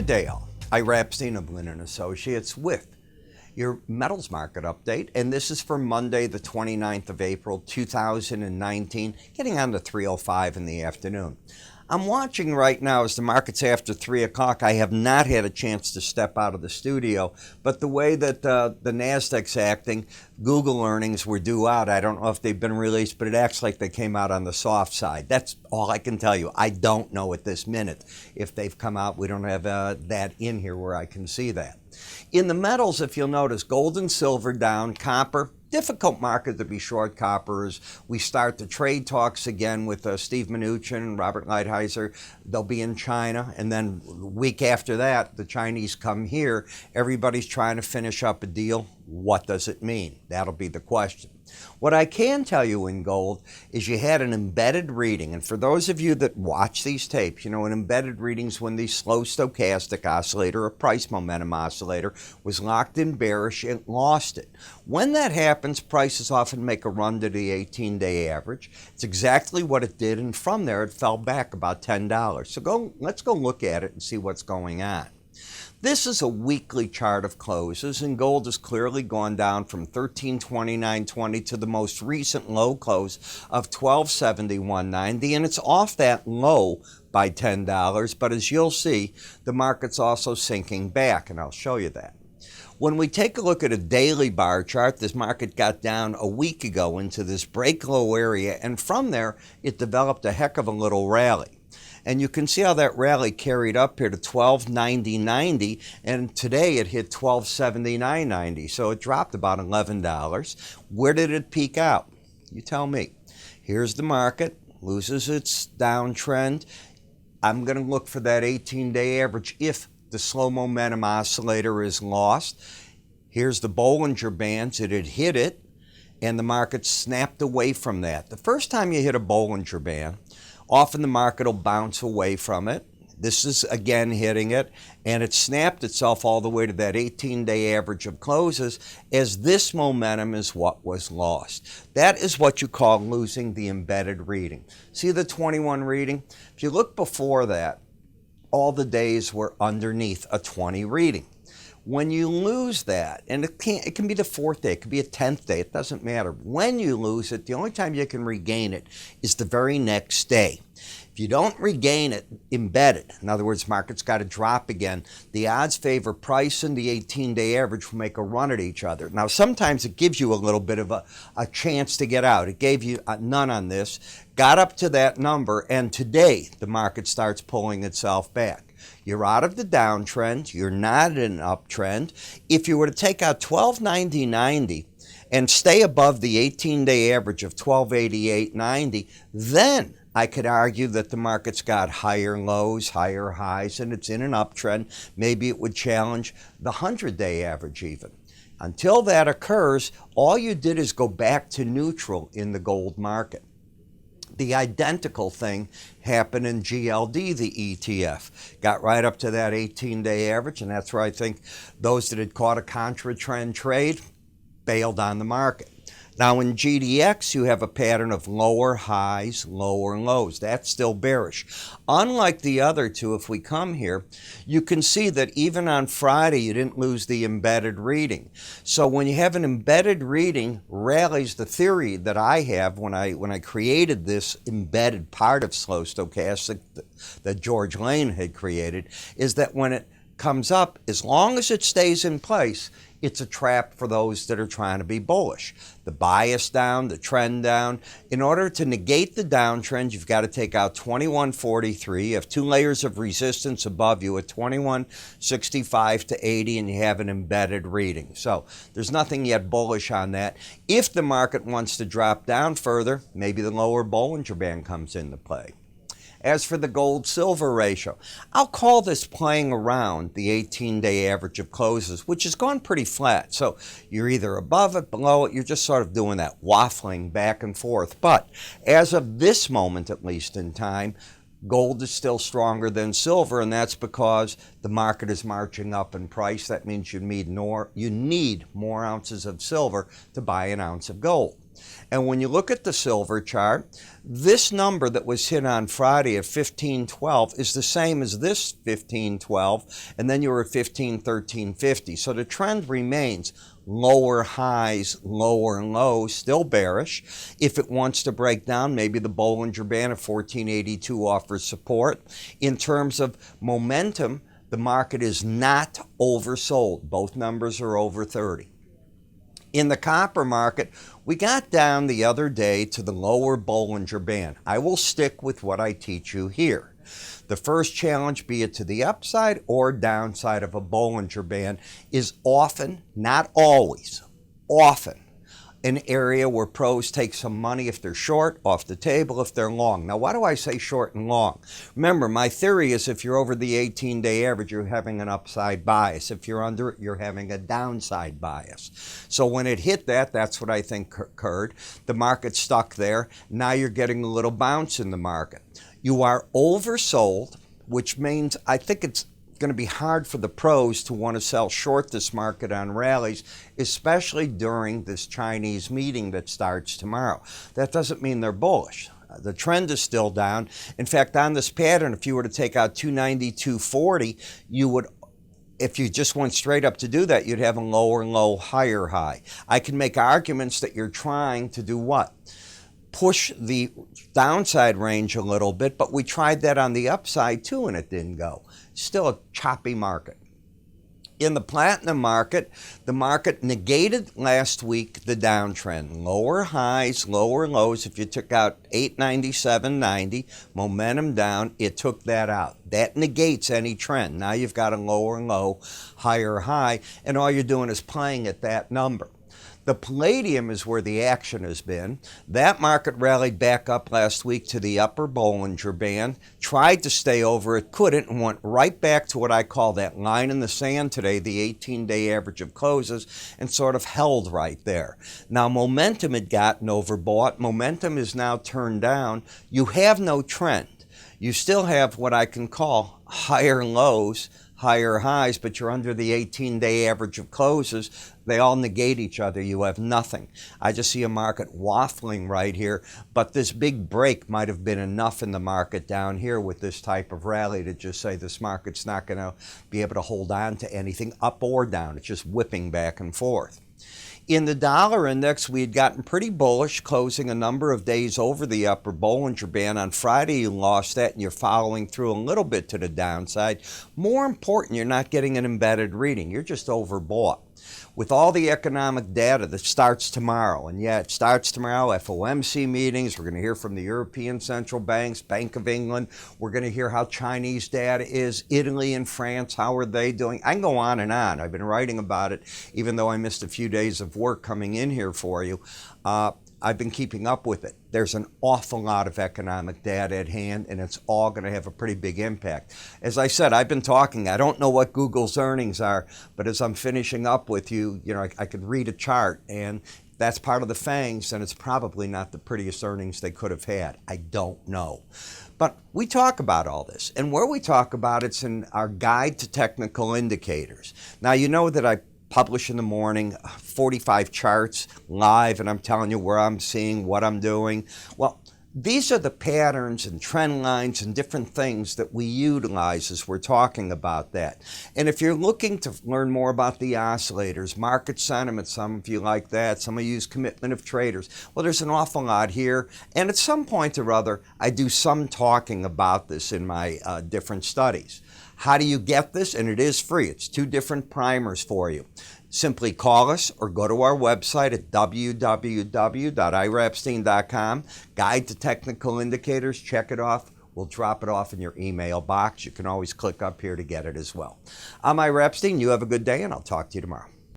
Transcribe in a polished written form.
Good day, all. Ira Epstein of Linn and Associates with your metals market update, and this is for Monday, the 29th of April, 2019, getting on to 3:05 in the afternoon. I'm watching right now as the market's after 3 o'clock. I have not had a chance to step out of the studio, but the way that the NASDAQ's acting, Google earnings were due out. I don't know if they've been released, but it acts like they came out on the soft side. That's all I can tell you. I don't know at this minute if they've come out. We don't have that in here where I can see that. In the metals, if you'll notice, gold and silver down, copper, difficult market to be short copper as we start the trade talks again with Steve Mnuchin and Robert Lighthizer. They'll be in China, and then a week after that, the Chinese come here. Everybody's trying to finish up a deal. What does it mean? That'll be the question. What I can tell you in gold is you had an embedded reading, and for those of you that watch these tapes, you know, an embedded reading's when the slow stochastic oscillator, a price momentum oscillator, was locked in bearish and lost it. When that happens, prices often make a run to the 18-day average. It's exactly what it did, and from there it fell back about $10. So let's go look at it and see what's going on. This is a weekly chart of closes, and gold has clearly gone down from 1329.20 to the most recent low close of 1271.90, and it's off that low by $10, but as you'll see, the market's also sinking back, and I'll show you that. When we take a look at a daily bar chart, this market got down a week ago into this break low area, and from there, it developed a heck of a little rally. And you can see how that rally carried up here to 1290.90, and today it hit 1279.90, so it dropped about $11. Where did it peak out? You tell me. Here's the market, loses its downtrend. I'm going to look for that 18-day average if the slow momentum oscillator is lost. Here's the Bollinger Bands. It had hit it, and the market snapped away from that. The first time you hit a Bollinger Band, often the market will bounce away from it. This is again hitting it, and it snapped itself all the way to that 18-day average of closes, as this momentum is what was lost. That is what you call losing the embedded reading. See the 21 reading? If you look before that, all the days were underneath a 20 reading. When you lose that, and it can be the 4th day, it could be a 10th day, it doesn't matter. When you lose it, the only time you can regain it is the very next day. If you don't regain it embedded, in other words, market's got to drop again, the odds favor price and the 18-day average will make a run at each other. Now, sometimes it gives you a little bit of a chance to get out. It gave you none on this, got up to that number, and today the market starts pulling itself back. You're out of the downtrend. You're not in an uptrend. If you were to take out 1290.90 and stay above the 18-day average of 1288.90, then I could argue that the market's got higher lows, higher highs, and it's in an uptrend. Maybe it would challenge the 100-day average even. Until that occurs, all you did is go back to neutral in the gold market. The identical thing happened in GLD, the ETF. Got right up to that 18-day average, and that's where I think those that had caught a contra-trend trade bailed on the market. Now in GDX, you have a pattern of lower highs, lower lows. That's still bearish. Unlike the other two, if we come here, you can see that even on Friday, you didn't lose the embedded reading. So when you have an embedded reading, rallies, the theory that I have when I created this embedded part of slow stochastic that George Linn had created, is that when it comes up, as long as it stays in place, it's a trap for those that are trying to be bullish. The bias down, the trend down. In order to negate the downtrend, you've got to take out 2143. You have 2 layers of resistance above you at 2165 to 80, and you have an embedded reading. So there's nothing yet bullish on that. If the market wants to drop down further, maybe the lower Bollinger Band comes into play. As for the gold-silver ratio, I'll call this playing around the 18-day average of closes, which has gone pretty flat. So you're either above it, below it, you're just sort of doing that waffling back and forth. But as of this moment, at least in time, gold is still stronger than silver, and that's because the market is marching up in price. That means you need more ounces of silver to buy an ounce of gold. And when you look at the silver chart, this number that was hit on Friday at 1512 is the same as this 1512, and then you were at 1513.50. So the trend remains lower highs, lower lows, still bearish. If it wants to break down, maybe the Bollinger Band of 1482 offers support. In terms of momentum, the market is not oversold. Both numbers are over 30. In the copper market, we got down the other day to the lower Bollinger Band. I will stick with what I teach you here. The first challenge, be it to the upside or downside of a Bollinger Band, is often, not always, often, an area where pros take some money if they're short off the table if they're long. Now, why do I say short and long? Remember, my theory is if you're over the 18-day average, you're having an upside bias. If you're under it, you're having a downside bias. So when it hit that, that's what I think occurred. The market stuck there. Now you're getting a little bounce in the market. You are oversold, which means I think it's going to be hard for the pros to want to sell short this market on rallies, especially during this Chinese meeting that starts tomorrow. That doesn't mean they're bullish. The trend is still down. In fact, on this pattern, if you were to take out 290.240, you would, if you just went straight up to do that, you'd have a lower low, higher high. I can make arguments that you're trying to do what? Push the downside range a little bit, but we tried that on the upside too and it didn't go. Still a choppy market. In the platinum market, the market negated last week the downtrend. Lower highs, lower lows. If you took out 897.90, momentum down, it took that out. That negates any trend. Now you've got a lower low, higher high, and all you're doing is playing at that number. The palladium is where the action has been. That market rallied back up last week to the upper Bollinger Band, tried to stay over it, couldn't, and went right back to what I call that line in the sand today, the 18-day average of closes, and sort of held right there. Now, momentum had gotten overbought. Momentum is now turned down. You have no trend. You still have what I can call higher lows, higher highs, but you're under the 18-day average of closes. They all negate each other. You have nothing. I just see a market waffling right here, but this big break might have been enough in the market down here with this type of rally to just say this market's not going to be able to hold on to anything up or down. It's just whipping back and forth. In the dollar index, we had gotten pretty bullish, closing a number of days over the upper Bollinger Band. On Friday, you lost that, and you're following through a little bit to the downside. More important, you're not getting an embedded reading. You're just overbought. With all the economic data that starts tomorrow, and yeah, it starts tomorrow, FOMC meetings, we're going to hear from the European Central Banks, Bank of England, we're going to hear how Chinese data is, Italy and France, how are they doing? I can go on and on. I've been writing about it, even though I missed a few days of work coming in here for you. I've been keeping up with it. There's an awful lot of economic data at hand, and it's all going to have a pretty big impact. As I said, I've been talking. I don't know what Google's earnings are, but as I'm finishing up with you, I could read a chart, and that's part of the FANGs, and it's probably not the prettiest earnings they could have had. I don't know. But we talk about all this, and where we talk about it's in our guide to technical indicators. Now, you know that I publish in the morning 45 charts live, and I'm telling you where I'm seeing, what I'm doing. Well, these are the patterns and trend lines and different things that we utilize as we're talking about that. And if you're looking to learn more about the oscillators, market sentiment, some of you like that, some of you use commitment of traders. Well, there's an awful lot here. And at some point or other, I do some talking about this in my different studies. How do you get this? And it is free. It's 2 different primers for you. Simply call us or go to our website at www.iraepstein.com. Guide to Technical Indicators. Check it off. We'll drop it off in your email box. You can always click up here to get it as well. I'm Ira Epstein. You have a good day, and I'll talk to you tomorrow.